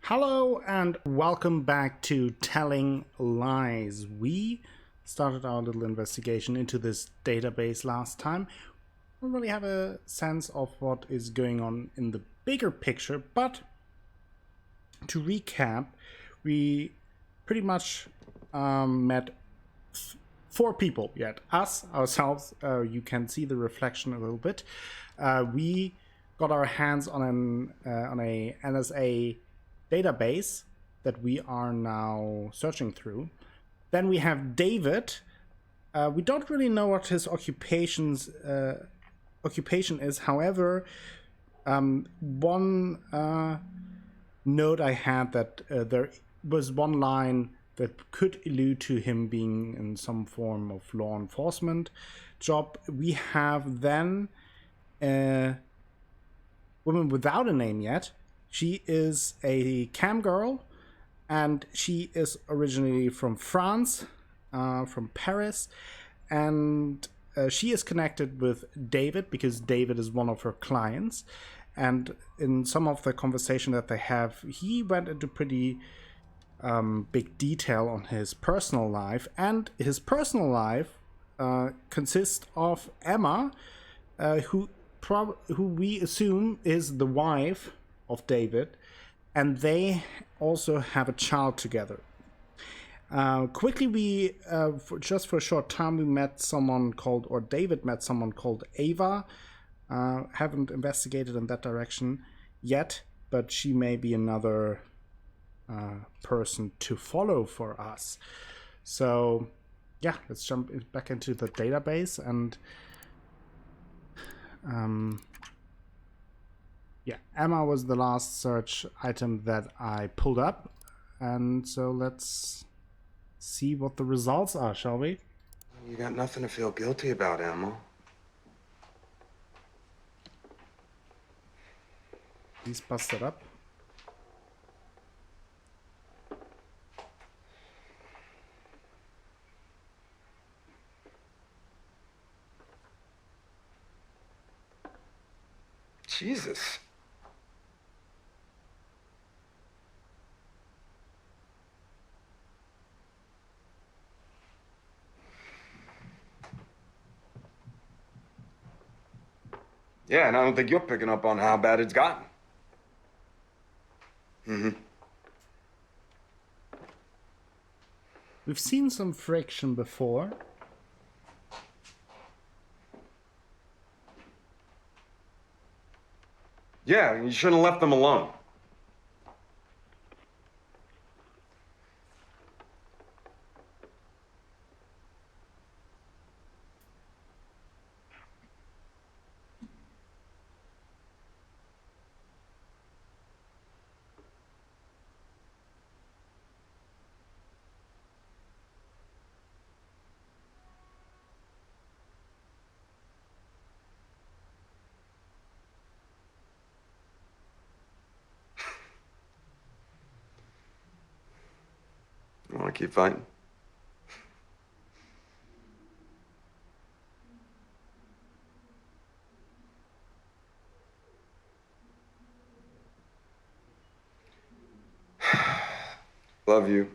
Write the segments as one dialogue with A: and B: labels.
A: Hello and welcome back to Telling Lies. We started our little investigation into this database last time. We don't really have a sense of what is going on in the bigger picture, but to recap, we pretty much met four people yet. Us, ourselves, you can see the reflection a little bit. We got our hands on a NSA database that we are now searching through. Then we have David. We don't really know what his occupation is. However, one note I had that there was one line that could allude to him being in some form of law enforcement job. We have then a woman without a name yet. She is a cam girl, and she is originally from France, from Paris, and she is connected with David because David is one of her clients. And in some of the conversation that they have, he went into pretty big detail on his personal life, and his personal life consists of Emma, who we assume is the wife of David, and they also have a child together. Quickly, we just for a short time, we met someone called, or David met someone called Ava. Haven't investigated in that direction yet, but she may be another person to follow for us. So yeah, let's jump back into the database and yeah, Emma was the last search item that I pulled up, and so let's see what the results are, shall we?
B: You got nothing to feel guilty about, Emma.
A: He's busted up.
B: Jesus. Yeah, and I don't think you're picking up on how bad it's gotten.
A: We've seen some friction before.
B: Yeah, you shouldn't have left them alone. You want to keep fighting? Love you.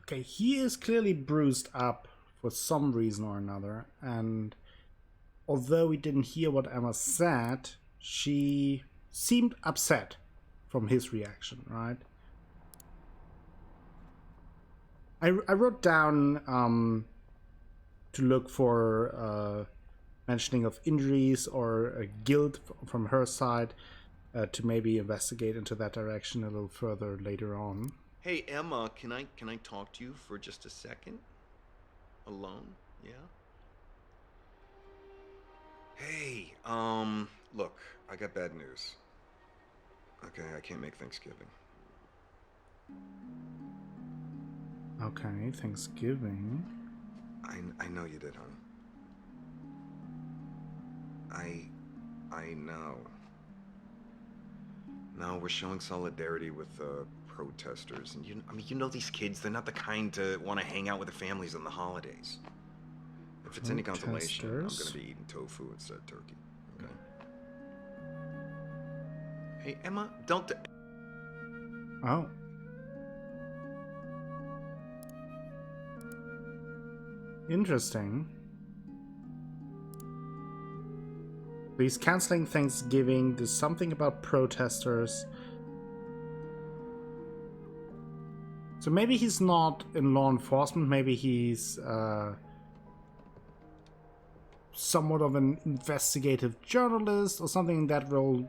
A: Okay, he is clearly bruised up for some reason or another, and although we didn't hear what Emma said, she seemed upset from his reaction, right? I wrote down to look for mentioning of injuries or guilt from her side to maybe investigate into that direction a little further later on.
C: Hey Emma, can I talk to you for just a second? Alone? Yeah?
B: Hey, look, I got bad news. Okay, I can't make Thanksgiving.
A: Okay, Thanksgiving.
B: I know you did, hon. I know. No, we're showing solidarity with protesters, and you know these kids, they're not the kind to want to hang out with their families on the holidays. If it's any consolation, I'm gonna be eating tofu instead of turkey, okay?
C: Hey, Emma, don't...
A: Oh. Interesting. He's canceling Thanksgiving. There's something about protesters. So maybe he's not in law enforcement. Maybe he's somewhat of an investigative journalist or something in that role,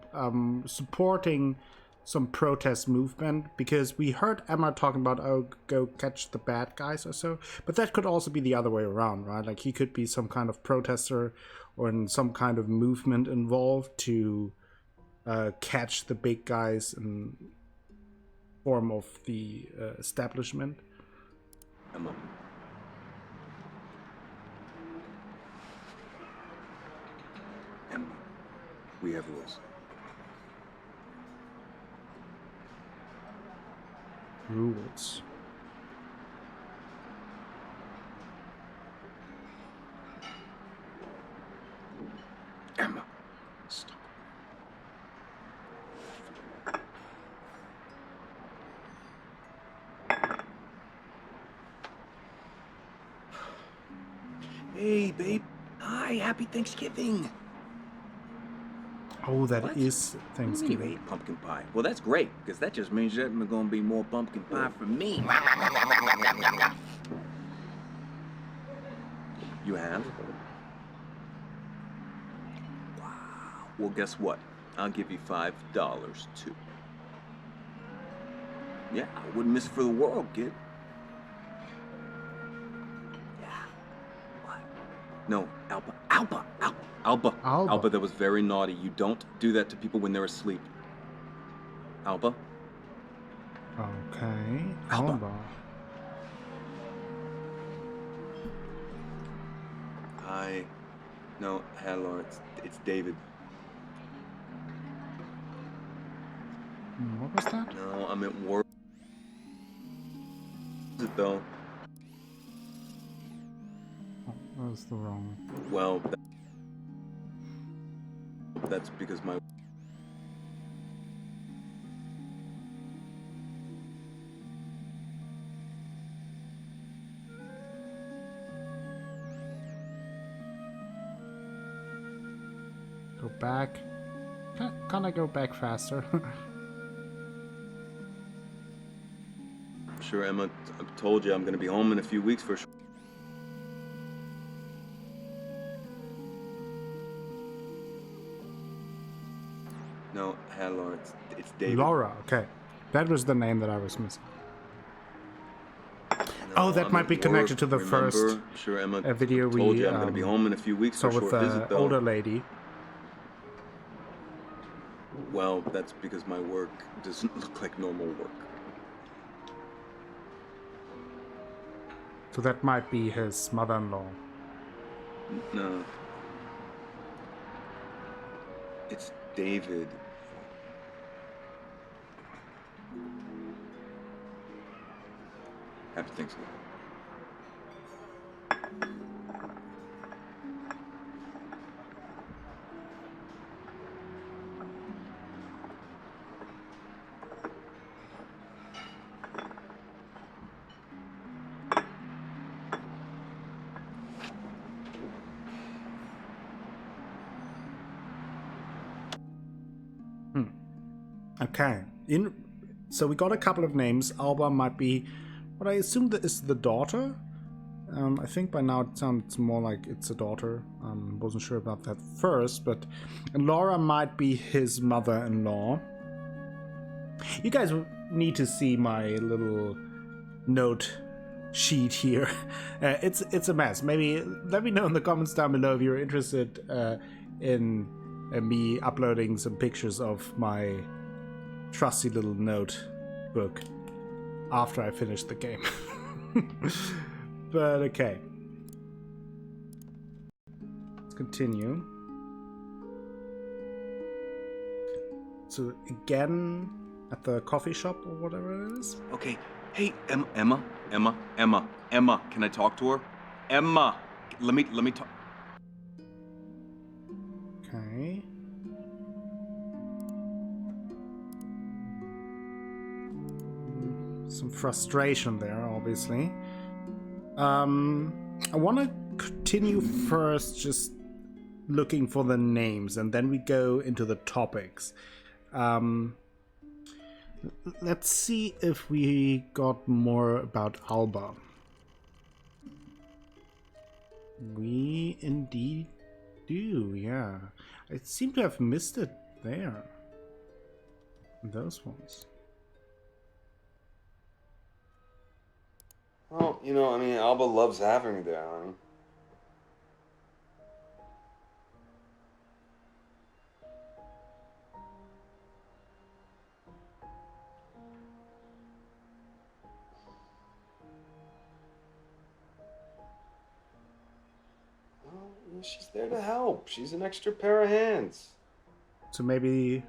A: supporting some protest movement, because we heard Emma talking about, oh, go catch the bad guys or so, but that could also be the other way around, right? Like he could be some kind of protester or in some kind of movement involved to catch the big guys in form of the establishment.
C: Emma. Emma, we have rules.
A: Rules.
C: Emma, stop. Hey, babe. Hi, happy Thanksgiving.
A: Oh, that
C: What?
A: is
C: What do you mean you
A: Thanksgiving.
C: ate pumpkin pie? Well, that's great, because that just means there's going to be more pumpkin pie for me. You have? Wow. Well, guess what? I'll give you $5 too. Yeah, I wouldn't miss it for the world, kid. Yeah. What? No, Alba,
A: Alba.
C: that was very naughty. You don't do that to people when they're asleep. Alba?
A: Okay.
C: Alba.
A: Alba.
C: Hi. No, hello, it's David.
A: What was that?
C: No, I'm at work. Is it though?
A: Oh, that was the wrong.
C: Well, that's because my...
A: Go back. Can I go back faster?
C: Sure, Emma, I've told you I'm gonna be home in a few weeks for sure. No, hello, it's David.
A: Laura, okay. That was the name that I was missing.
C: No,
A: Oh, that
C: I'm
A: might
C: at
A: be connected
C: work,
A: to the
C: remember?
A: first
C: Sure, Emma,
A: video
C: I told
A: we
C: you I'm gonna be home in a few weeks
A: saw
C: for a
A: with
C: short
A: the
C: visit, though.
A: older lady.
C: Well, that's because my work doesn't look like normal work.
A: So that might be his mother-in-law.
C: No. It's David. Happy Thanksgiving.
A: Okay. So we got a couple of names. Alba might be what I assume that is the daughter. I think by now it sounds more like it's a daughter. Wasn't sure about that first, but Laura might be his mother-in-law. You guys need to see my little note sheet here. It's a mess. Maybe let me know in the comments down below if you're interested in me uploading some pictures of my trusty little notebook after I finish the game. But okay. Let's continue. So again at the coffee shop or whatever it is.
C: Okay. Hey, Emma, can I talk to her? Emma, let me talk.
A: Okay. some frustration there, obviously. I want to continue first just looking for the names, and then we go into the topics. Let's see if we got more about Alba. We indeed do, yeah. I seem to have missed it there. Those ones.
D: Well, you know, I mean, Alba loves having me there, honey. Well, you know, she's there to help. She's an extra pair of hands.
A: So maybe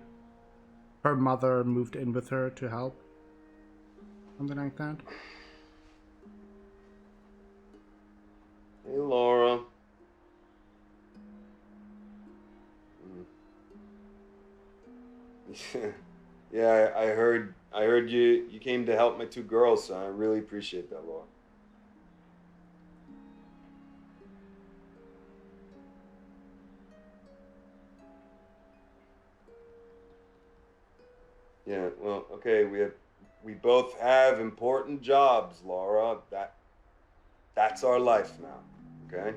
A: her mother moved in with her to help? Something like that?
D: Hey, Laura. Yeah, I heard you came to help my two girls, so I really appreciate that, Laura. Yeah, well, okay, we both have important jobs, Laura. That's our life now, okay?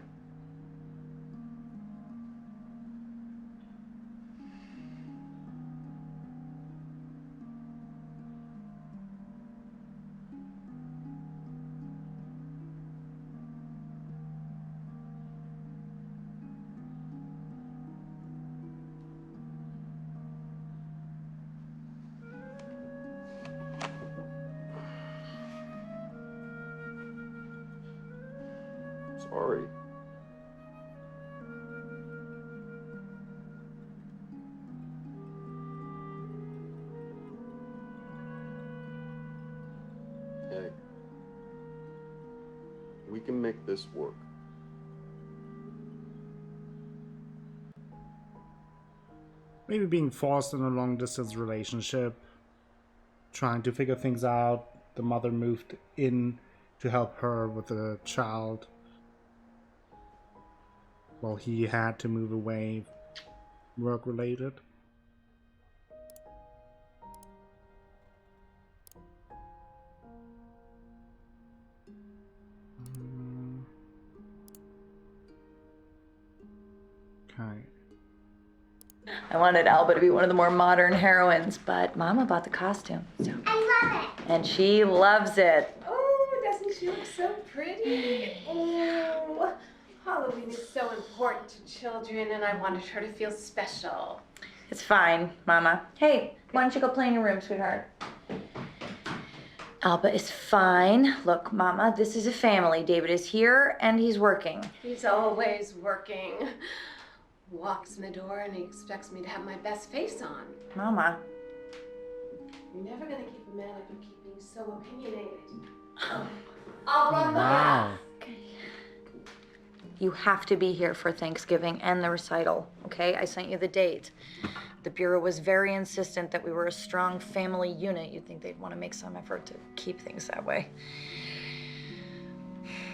D: Sorry. Hey, we can make this work.
A: Maybe being forced in a long distance relationship, trying to figure things out. The mother moved in to help her with the child, while he had to move away, work related. Okay.
E: I wanted Alba to be one of the more modern heroines, but Mama bought the costume. So.
F: I love it.
E: And she loves it.
G: Oh, doesn't she look so pretty? Oh, Halloween is so important to children, and I wanted her to feel special.
E: It's fine, Mama. Hey, why don't you go play in your room, sweetheart? Alba is fine. Look, Mama, this is a family. David is here, and he's working.
G: He's always working. Walks in the door, and he expects me to have my best face on.
E: Mama.
G: You're never gonna keep a man if you keep being so opinionated. I'll run the
A: Wow.
G: house.
E: You have to be here for Thanksgiving and the recital, okay? I sent you the date. The Bureau was very insistent that we were a strong family unit. You'd think they'd want to make some effort to keep things that way.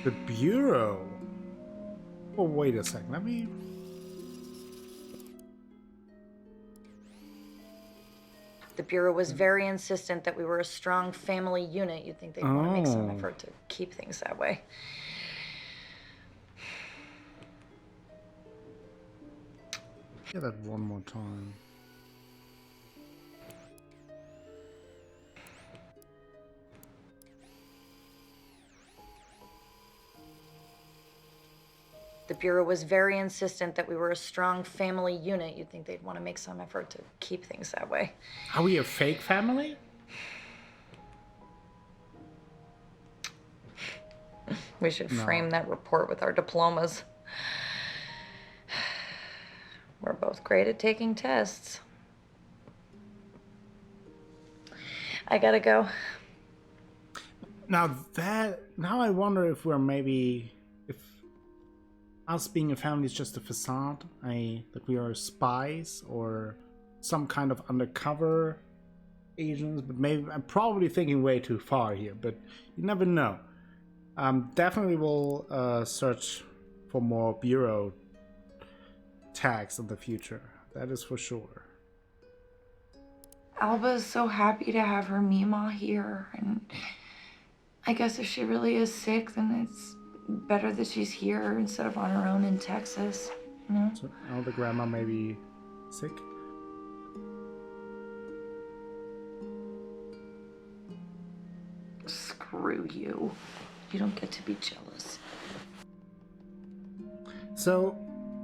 A: The Bureau? Oh, wait a second. Let me...
E: The Bureau was very insistent that we were a strong family unit. You'd think they'd want to make some
A: Oh.
E: effort to keep things that way.
A: Hear that one more time.
E: The Bureau was very insistent that we were a strong family unit. You'd think they'd want to make some effort to keep things that way.
A: Are we a fake family?
E: We should
A: No.
E: frame that report with our diplomas. We're both great at taking tests. I gotta go.
A: Now I wonder if we're maybe, if us being a family is just a facade, that we are spies or some kind of undercover agents, but maybe I'm probably thinking way too far here, but you never know. Definitely will search for more bureau tags in the future. That is for sure.
E: Alba is so happy to have her Mima here, and I guess if she really is sick, then it's better that she's here instead of on her own in Texas, you know?
A: So now the grandma may be sick.
E: Screw you. You don't get to be jealous.
A: So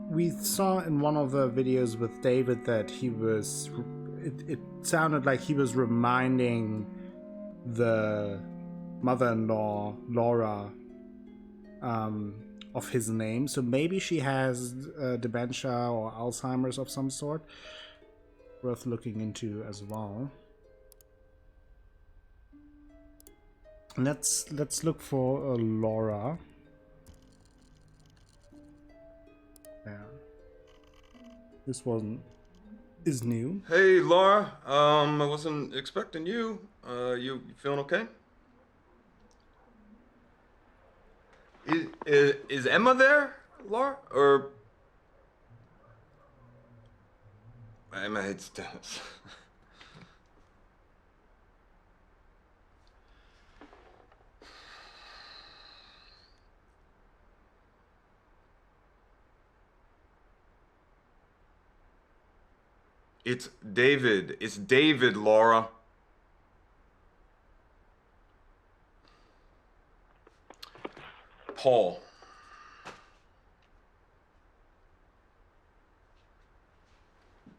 A: we saw in one of the videos with David that he was, it sounded like he was reminding the mother-in-law, Laura, of his name. So maybe she has dementia or Alzheimer's of some sort. Worth looking into as well. Let's look for Laura. Yeah. This one is new.
D: Hey, Laura. I wasn't expecting you. You feeling okay? Is Emma there, Laura? Or Emma hates Dennis. It's David. It's David, Laura. Paul.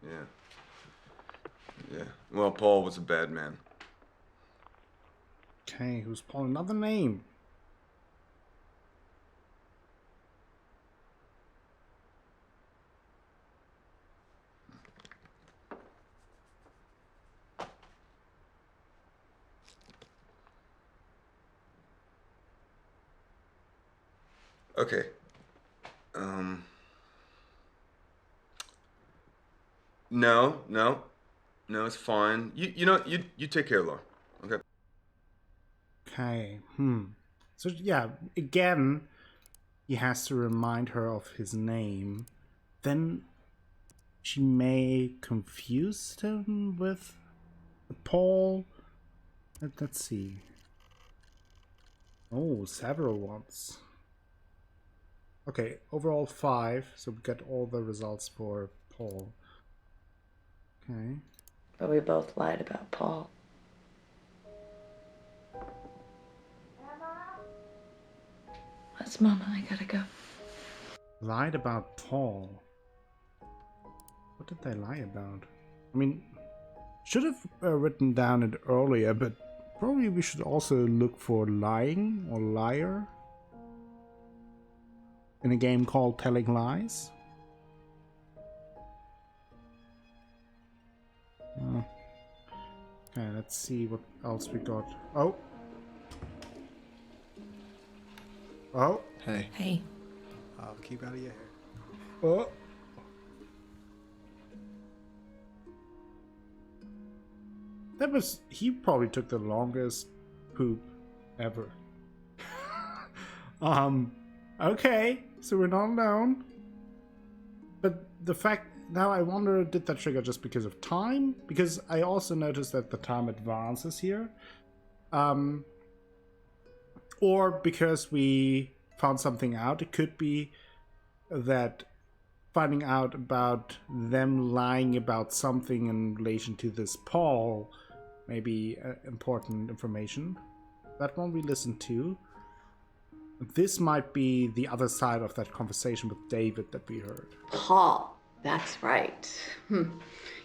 D: Yeah. Well, Paul was a bad man.
A: Okay, who's Paul? Another name.
D: Okay. No, it's fine. You take care, Laura. Okay.
A: Okay. So yeah, again, he has to remind her of his name. Then she may confuse him with Paul. Let's see. Oh, several ones. Okay, overall 5. So we get all the results for Paul. Okay.
E: But we both lied about Paul. That's Mama, I gotta go.
A: Lied about Paul. What did they lie about? I mean, should have written down it earlier, but probably we should also look for lying or liar in a game called Telling Lies. Okay, let's see what else we got. Oh.
F: Hey,
E: Hey.
F: I'll keep out of your hair.
A: Oh. That was, he probably took the longest poop ever. Okay, so we're not alone. But the fact, now I wonder, did that trigger just because of time? Because I also noticed that the time advances here. Or because we found something out. It could be that finding out about them lying about something in relation to this Paul may be important information. That one we listened to. This might be the other side of that conversation with David that we heard.
G: Paul, that's right.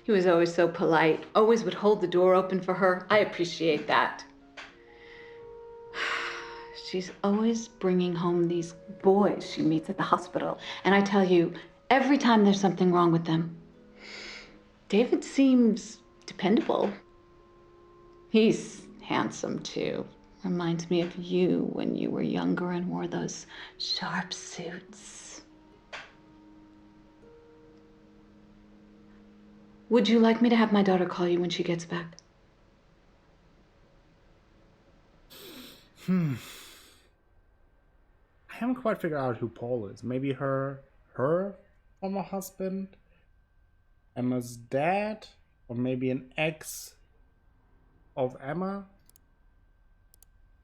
G: He was always so polite, always would hold the door open for her. I appreciate that. She's always bringing home these boys she meets at the hospital. And I tell you, every time there's something wrong with them, David seems dependable. He's handsome, too. Reminds me of you when you were younger and wore those sharp suits. Would you like me to have my daughter call you when she gets back?
A: I haven't quite figured out who Paul is. Maybe her former husband, Emma's dad, or maybe an ex of Emma.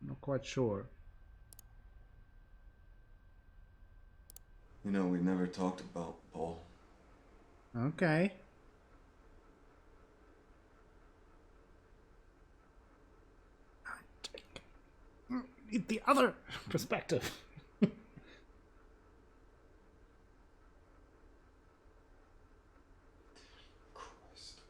A: I'm not quite sure.
D: You know, we never talked about Paul.
A: Okay. The other perspective.
D: Christ.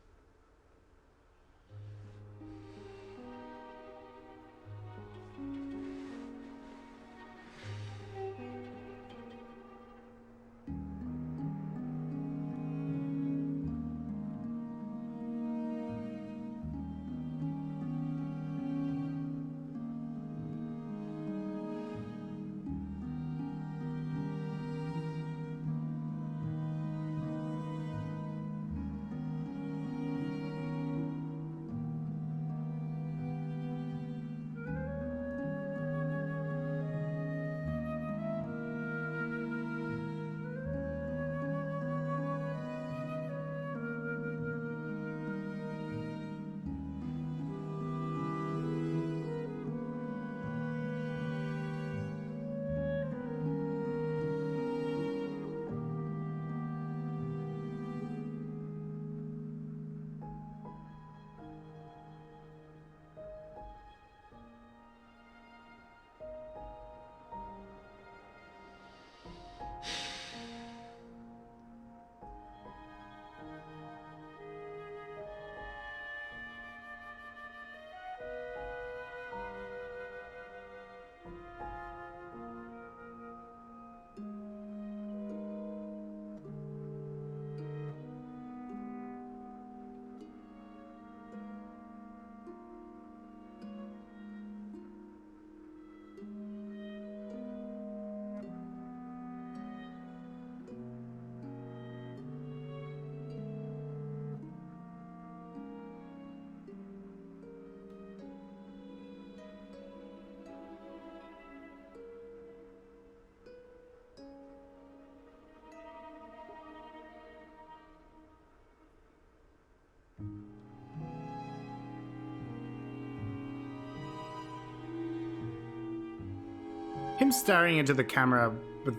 A: Him staring into the camera with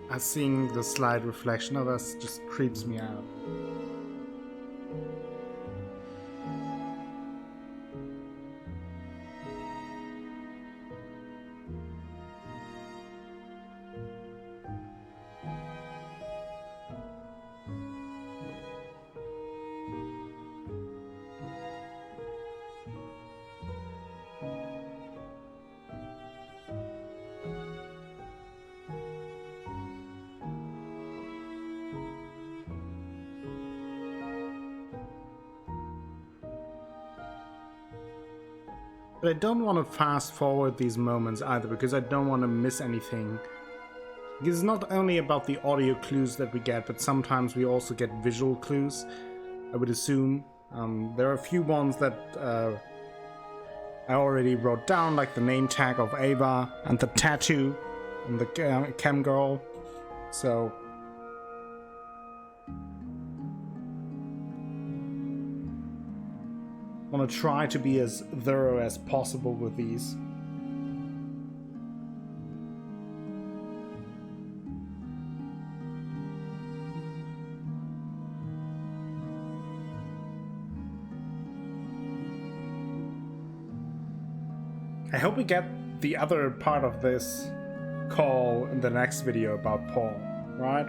A: us seeing the slight reflection of us just creeps me out. But I don't want to fast forward these moments either, because I don't want to miss anything. Because it's not only about the audio clues that we get, but sometimes we also get visual clues, I would assume. There are a few ones that I already wrote down, like the name tag of Ava and the tattoo on the cam girl. So I want to try to be as thorough as possible with these. I hope we get the other part of this call in the next video about Paul, right?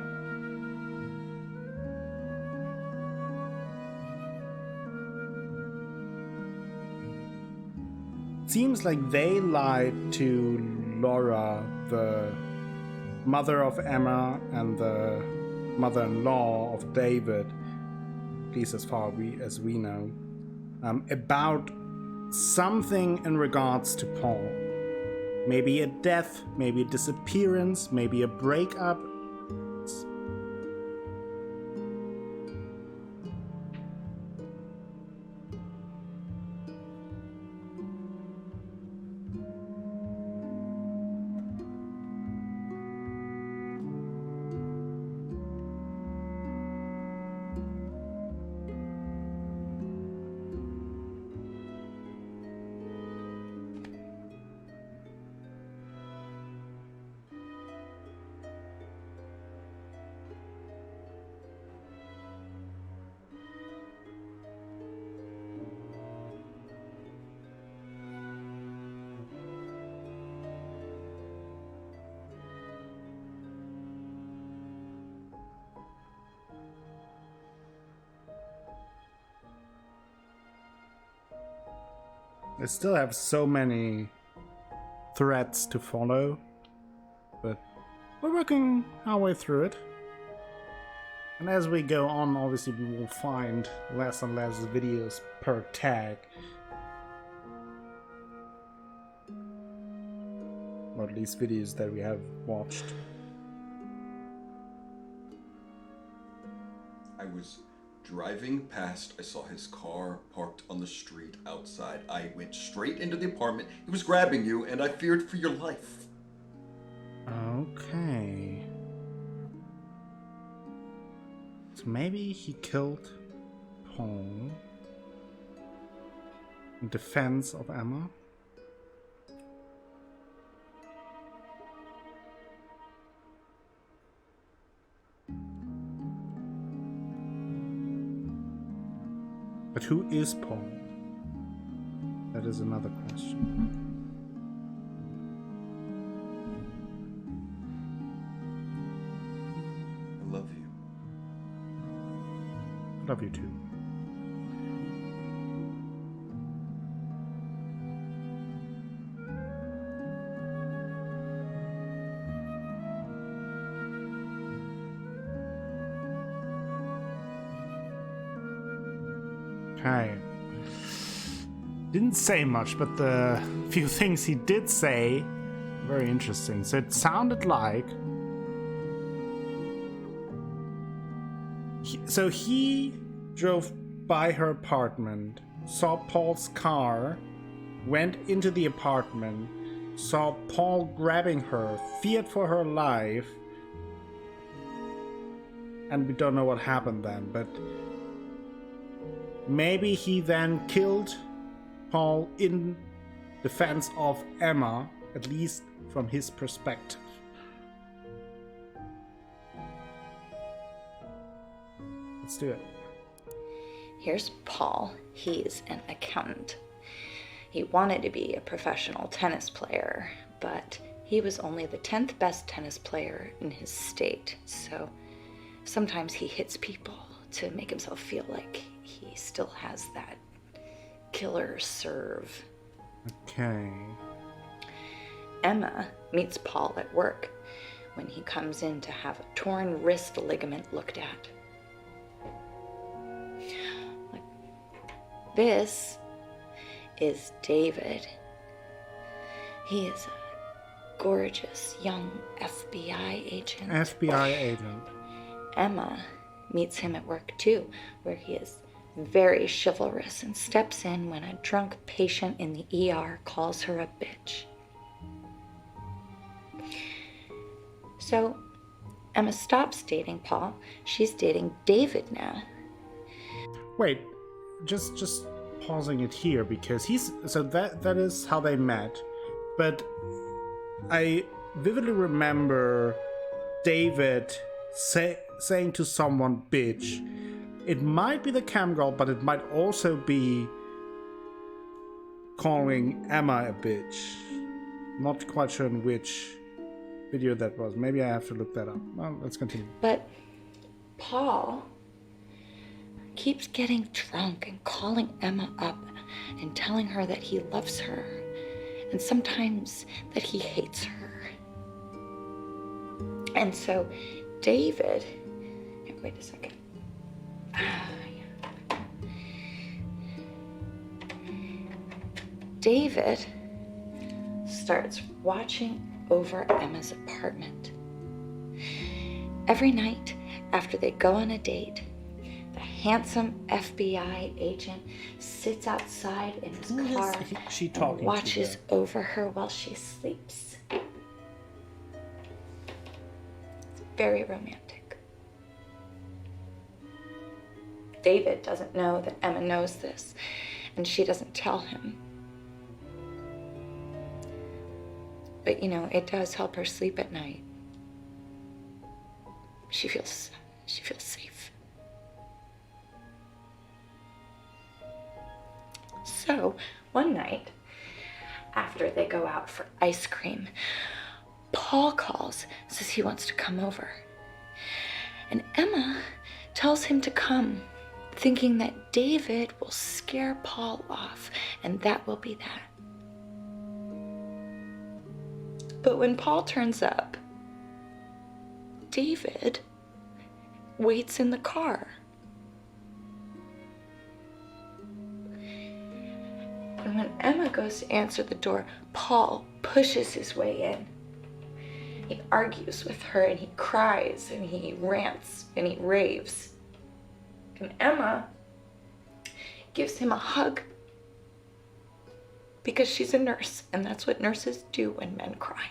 A: Seems like they lied to Laura, the mother of Emma and the mother-in-law of David, at least as far as we know, about something in regards to Paul. Maybe a death, maybe a disappearance, maybe a breakup. I still have so many threads to follow, but we're working our way through it. And as we go on, obviously we will find less and less videos per tag. Or at least videos that we have watched.
C: I was driving past, I saw his car parked on the street outside. I went straight into the apartment. He was grabbing you, and I feared for your life.
A: Okay. So maybe he killed Paul in defense of Emma? But who is Paul? That is another question.
C: I love you.
A: Love you too. Okay. Didn't say much, but the few things he did say, very interesting. So it sounded like he drove by her apartment, saw Paul's car, went into the apartment, saw Paul grabbing her, feared for her life, and we don't know what happened then, but maybe he then killed Paul in defense of Emma, at least from his perspective. Let's do it.
E: Here's Paul. He's an accountant. He wanted to be a professional tennis player, but he was only the 10th best tennis player in his state. So sometimes he hits people to make himself feel like he still has that killer serve.
A: Okay.
E: Emma meets Paul at work when he comes in to have a torn wrist ligament looked at. This is David. He is a gorgeous young FBI agent.
A: FBI agent.
E: Emma meets him at work too, where he is very chivalrous and steps in when a drunk patient in the ER calls her a bitch. So Emma stops dating Paul. She's dating David now.
A: Wait, just pausing it here, because that is how they met, but I vividly remember David saying to someone bitch. It might be the cam girl, but it might also be calling Emma a bitch. Not quite sure in which video that was. Maybe I have to look that up. Well, let's continue.
E: But Paul keeps getting drunk and calling Emma up and telling her that he loves her and sometimes that he hates her. And so David, wait a second. David starts watching over Emma's apartment. Every night after they go on a date, the handsome FBI agent sits outside in his car and watches over her while she sleeps. It's very romantic. David doesn't know that Emma knows this, and she doesn't tell him. But it does help her sleep at night. She feels safe. So, one night, after they go out for ice cream, Paul calls, says he wants to come over. And Emma tells him to come thinking that David will scare Paul off, and that will be that. But when Paul turns up, David waits in the car. And when Emma goes to answer the door, Paul pushes his way in. He argues with her and he cries and he rants and he raves. And Emma gives him a hug because she's a nurse, and that's what nurses do when men cry.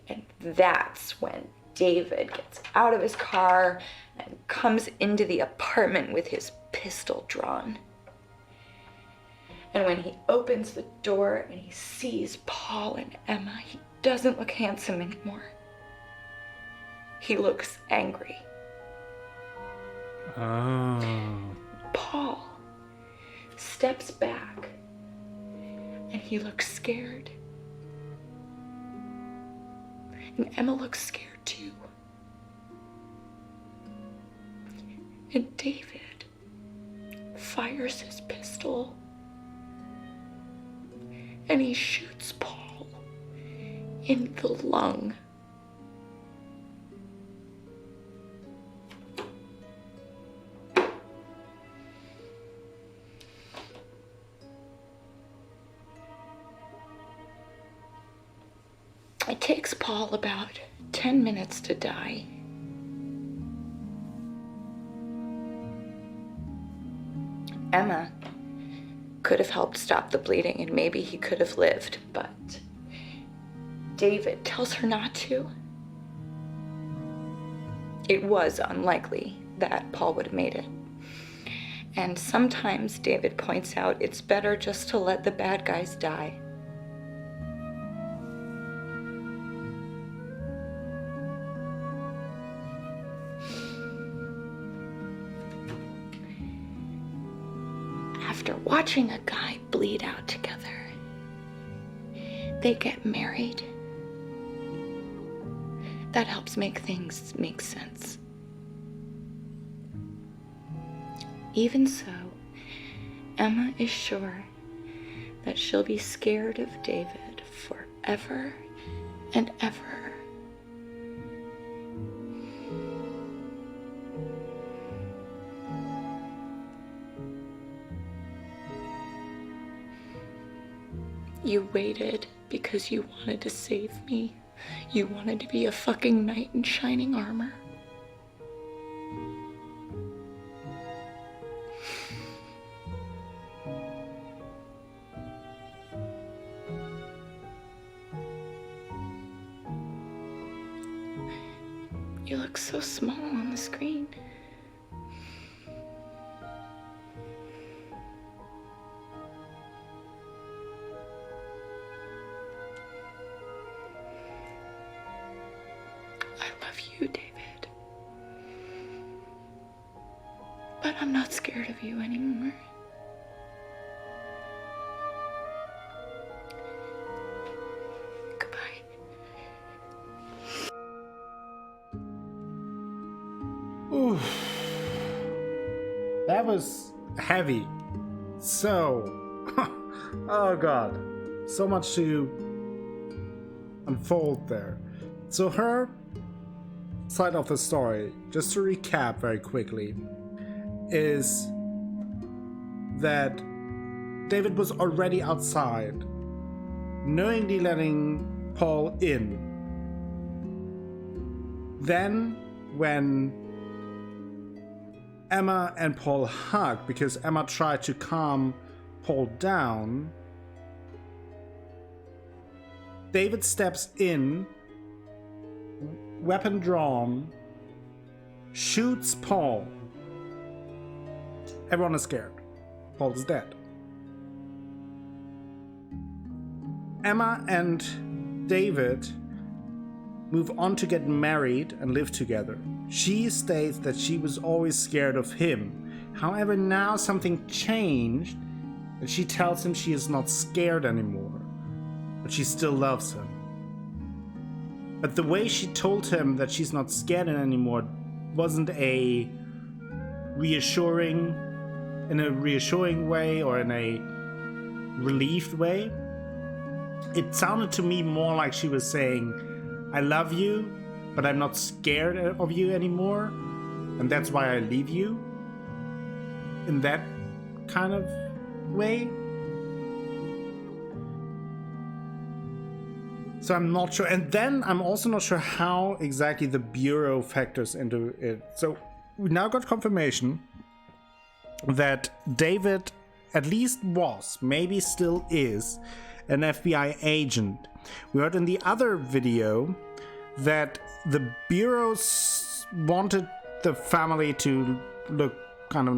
E: And that's when David gets out of his car and comes into the apartment with his pistol drawn. And when he opens the door and he sees Paul and Emma, he doesn't look handsome anymore. He looks angry.
A: Oh.
E: Paul steps back and he looks scared. And Emma looks scared too. And David fires his pistol and he shoots Paul in the lung. It takes Paul about 10 minutes to die. Emma could have helped stop the bleeding and maybe he could have lived, but David tells her not to. It was unlikely that Paul would have made it. And sometimes David points out it's better just to let the bad guys die. After watching a guy bleed out together, they get married. That helps make things make sense. Even so, Emma is sure that she'll be scared of David forever and ever. You waited because you wanted to save me. You wanted to be a fucking knight in shining armor. You look so small on the screen. You, David. But I'm not scared of you anymore. Goodbye.
A: Ooh. That was heavy. So, oh god, so much to unfold there. So her side of the story, just to recap very quickly, is that David was already outside, knowingly letting Paul in. Then, when Emma and Paul hugged, because Emma tried to calm Paul down, David steps in, weapon drawn, shoots Paul. Everyone is scared. Paul is dead. Emma and David move on to get married and live together. She states that she was always scared of him. However, now something changed, and she tells him she is not scared anymore, but she still loves him. But the way she told him that she's not scared anymore wasn't a reassuring, in a reassuring way or in a relieved way. It sounded to me more like she was saying, I love you, but I'm not scared of you anymore, and that's why I leave you. In that kind of way. So I'm not sure. And then I'm also not sure how exactly the Bureau factors into it. So we now got confirmation that David at least was, maybe still is, an FBI agent. We heard in the other video that the Bureau wanted the family to look kind of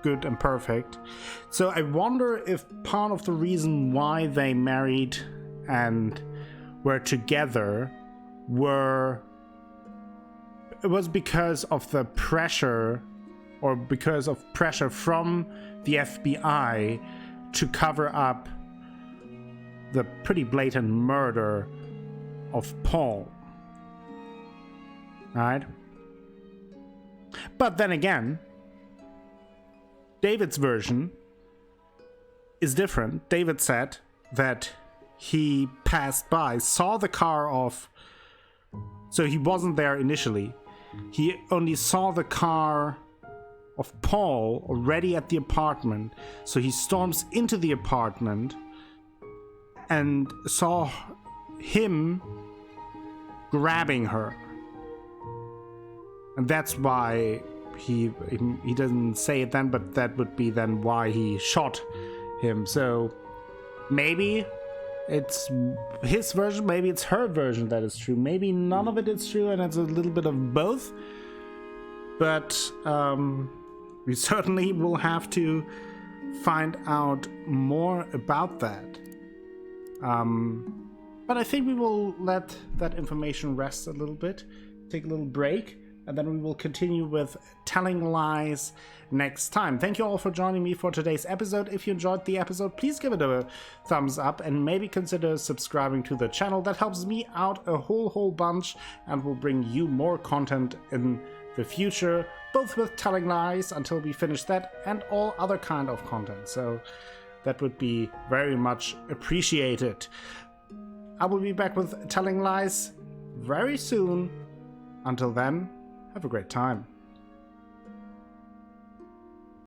A: good and perfect. So I wonder if part of the reason why they married and were together was because of the pressure, or because of pressure from the FBI to cover up the pretty blatant murder of Paul. Right? But then again, David's version is different. David said that he passed by, saw the car of... So he wasn't there initially. He only saw the car of Paul already at the apartment. So he storms into the apartment and saw him grabbing her. And that's why he doesn't say it then, but that would be then why he shot him. So maybe it's his version, maybe it's her version that is true. Maybe none of it is true and it's a little bit of both. But we certainly will have to find out more about that. But I think we will let that information rest a little bit, take a little break, and then we will continue with Telling Lies next time. Thank you all for joining me for today's episode. If you enjoyed the episode, please give it a thumbs up and maybe consider subscribing to the channel. That helps me out a whole bunch and will bring you more content in the future, both with Telling Lies until we finish that and all other kind of content. So that would be very much appreciated. I will be back with Telling Lies very soon. Until then, have a great time.